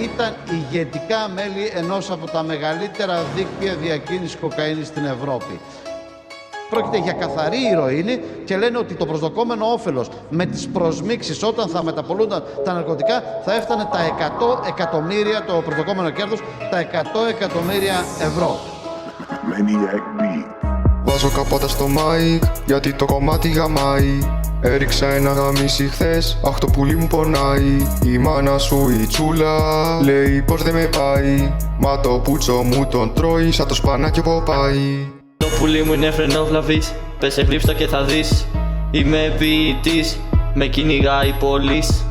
ήταν ηγετικά μέλη ενός από τα μεγαλύτερα δίκτυα διακίνησης κοκαίνης στην Ευρώπη. Πρόκειται για καθαρή ηρωίνη και λένε ότι το προσδοκόμενο όφελος με τις προσμίξεις όταν θα μεταπολούνταν τα ναρκωτικά θα έφτανε τα 100 εκατομμύρια, το προσδοκόμενο κέρδος, τα 100 εκατομμύρια ευρώ. Βάζω καπότα στο μάικ, γιατί το κομμάτι γαμάει. Έριξα ένα γαμίσι χθες, αχ το πουλί μου πονάει. Η μάνα σου η τσούλα, λέει πως δεν με πάει. Μα το πούτσο μου τον τρώει σαν το σπανάκι που πάει. Το πουλί μου είναι φρενόβλαβης, πες εκλείψτα και θα δεις. Είμαι ποιητής, με κυνηγάει η πόλης.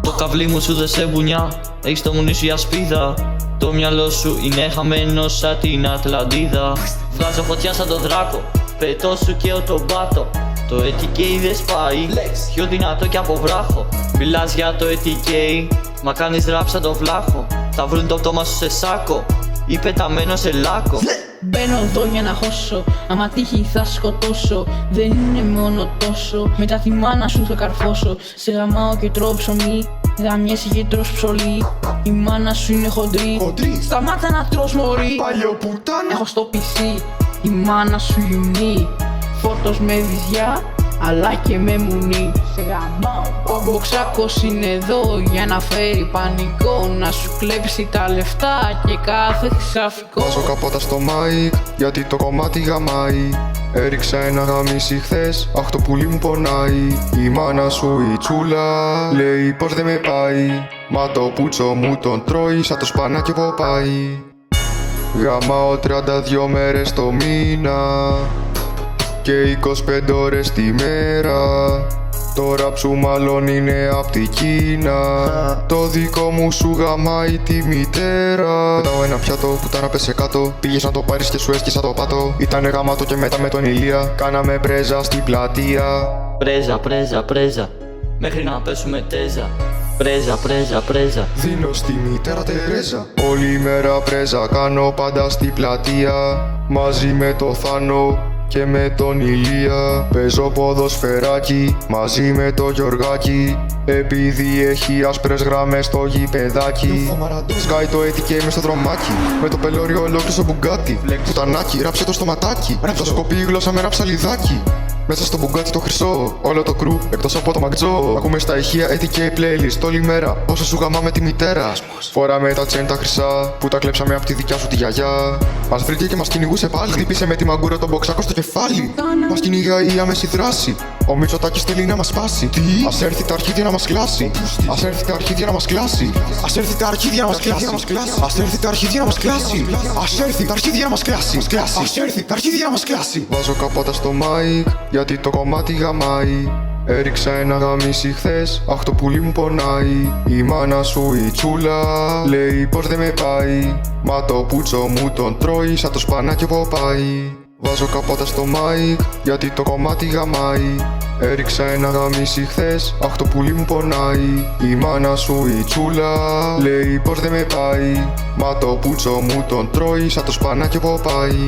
Το καβλί μου σου δε σε μπουνιά, έχεις το μουνί σου για σπίδα. Το μυαλό σου είναι χαμένο σαν την Ατλαντίδα. Βγάζω φωτιά σαν τον δράκο, πετώ σου και τον πάτο. Το ATK δεν σπάει, πιο δυνατό κι από βράχο. Μιλάς για το ATK, μα κάνεις ραπ σαν τον βλάχο. Θα βρουν το πτώμα σου σε σάκο ή πεταμένο σε λάκκο. Μπαίνω εδώ για να χώσω, άμα τύχει θα σκοτώσω. Δεν είναι μόνο τόσο, μετά τη μάνα σου θα καρφώσω. Σε γαμάω και τρώω ψωμί, γαμιέσαι και τρως ψωλί. Η μάνα σου είναι χοντρή, σταμάτα να τρως μωρί. Παλιοπουτάνα. Έχω στο PC, η μάνα σου γιουνί. Φώτος με βυζιά, αλλά και με μουνί. Σε γαμάω. Ο Μποξάκος είναι εδώ για να φέρει πανικό, να σου κλέψει τα λεφτά και κάθε χρυσαφικό. Βάζω καπότα στο μάικ, γιατί το κομμάτι γαμάει. Έριξα ένα γαμίσι χθες, αχ το πουλί μου πονάει. Η μάνα σου η τσούλα, λέει πως δεν με πάει. Μα το πούτσο μου τον τρώει σαν το σπανάκι που πάει. Γαμάω 32 μέρες το μήνα και 25 ώρες τη μέρα. Τώρα σου μάλλον είναι απ' τη Κίνα. Το δικό μου σου γαμάει τη μητέρα. Πετάω ένα πιάτο, πουτάνα πέσε κάτω. Πήγες να το πάρεις και σου έσκυσα το πάτο. Ήτανε γαμάτο και μετά με τον Ηλία κάναμε πρέζα στην πλατεία. Πρέζα, πρέζα, πρέζα, μέχρι να πέσουμε τέζα. Πρέζα, πρέζα, πρέζα. Δίνω στη μητέρα Τερέζα. Όλη μέρα πρέζα κάνω πάντα στην πλατεία. Μαζί με το Θάνο και με τον Ηλία. Παίζω ποδοσφαιράκι μαζί με το Γιωργάκι. Επειδή έχει άσπρες γραμμές στο γηπεδάκι. Σκάει το ATK μες στο δρομάκι. Με το πελώριο ολόκληρο στο μπουγκάτι. Πουτανάκι, ράψε το στοματάκι. Θα σκοπεί η γλώσσα με ένα ψαλιδάκι. Μέσα στο μπουγκάτι το χρυσό, όλο το κρου εκτός από το μαγτζό. Ακούμε στα ηχεία ATK playlist όλη μέρα. Όσο σου γαμάμε τη μητέρα. Φοράμε τα τσέν τα χρυσά που τα κλέψαμε από τη δικιά σου τη γιαγιά. Μας βρήκε και μας κυνηγούσε πάλι. Χτύπησε με τη μαγκούρα τον Μποξάκο στο κεφάλι. Μας κυνηγάει η άμεση δράση. Ο Μητσοτάκης θέλει να μας σπάσει. Τι? Ας έρθει τα αρχίδια να μας κλάσει. Ας έρθει τα αρχίδια να μας κλάσει. Ας έρθει τα αρχίδια να μας κλάσει. Ας έρθει τα αρχίδια να μας κλάσει. Ας έρθει τα αρχίδια να μας κλάσει. Ας έρθει τα αρχίδια να μας κλάσει. Βάζω καπότα στο μάικ, γιατί το κομμάτι γαμάει. Έριξα ένα γαμίσι χθες, αχ το πουλί μου πονάει. Η μάνα σου η τσούλα, λέει πως δεν με πάει. Μα το πούτσο μου τον τρώει σαν το σπανάκι που πάει. Βάζω καπότα στο μάικ, γιατί το κομμάτι γαμάει. Έριξα ένα γαμίσι χθες, αχ το πουλί μου πονάει. Η μάνα σου η τσούλα, λέει πως δεν με πάει. Μα το πούτσο μου τον τρώει σαν το σπανάκι που πάει.